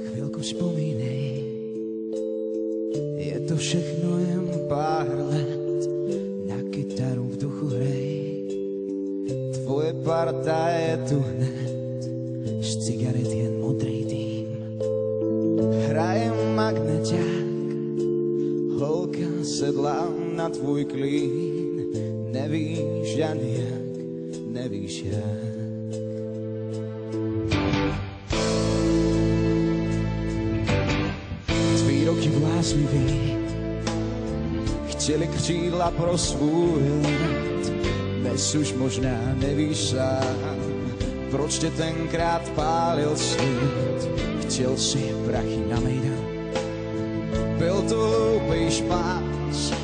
Chvíľku vzpomínej, je to všechno jen pár let, na kytaru v duchu hrej, tvoje parta je tu hned, z cigaret jen modrý dým. Hraje magneťák, holka sedla na tvůj klín, nevíš ani jak, nevíš jak. Roky bláznivý chtěli křídla pro svůj let. Dnes už možná nevíš sám, proč tě tenkrát pálil svět. Chtěl si prachy na mejdan, byl to hloupej špás,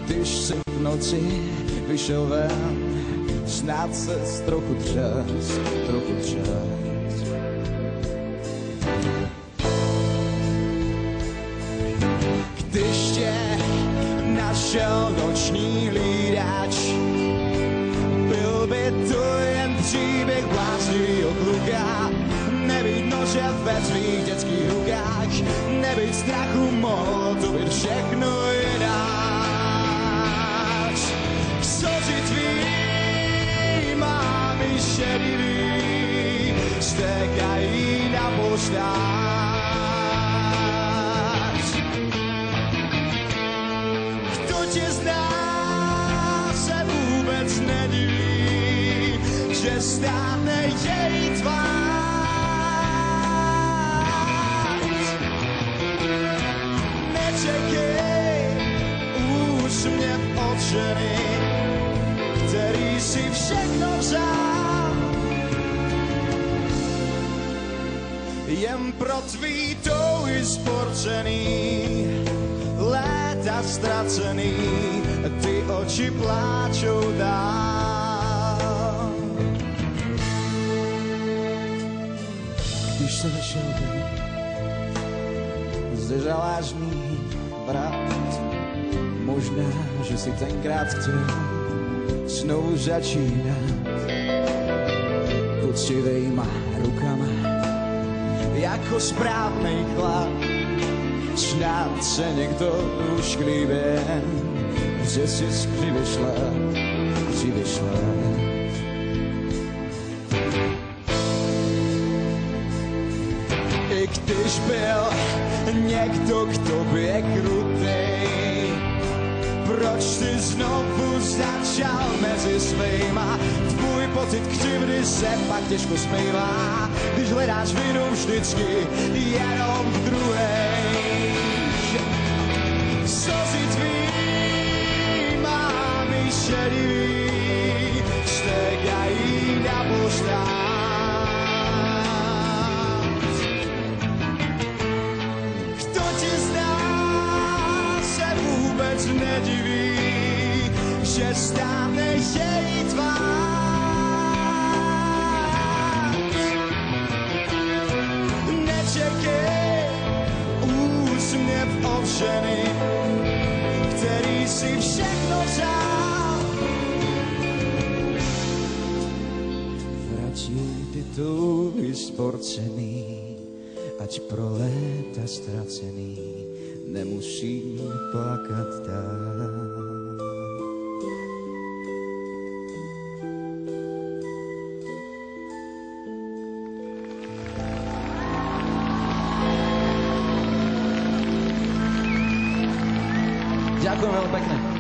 když si v noci vyšel ven, snad se trochu třes, trochu třes. Když tě našel noční hlídač, byl by to jen příběh bláznivýho kluka. Nebýt nože ve svých dětských rukách, nebýt strachu, mohlo to být všechno jináč. Slzy tvý mámy šedivý stékají na polštář. Tě zná, se vůbec nediví, že stárne její tvář. Nečekej úsměv od ženy, který si všechno vzal, jen pro tvý touhy sporcený, léta ztracený, ty oči pláčou dál. Když se vešel den, zde žalářný vrat, možná, že si tenkrát chtěl znovu začínat poctivejma rukama, jako správnej chlap. Snad se někdo už klíbe, že si přivyšla. I když byl někdo k tobě krutej, proč ty znovu začal mezi svejma? Tvůj pocit křivdy se pak těžko smejvá, když hledáš vinu vždycky jenom v druhej. Slzy tvý mámy šedivý stékají na polštář. Kdo tě zná, se vůbec nediví, že stárne její tvář. Nečekej úsměv od ženy, který si všechno vzal. Vrať jej ty touhy sporcený, ať pro léta ztracený nemusí plakat dál. Ďakujem veľmi pekne.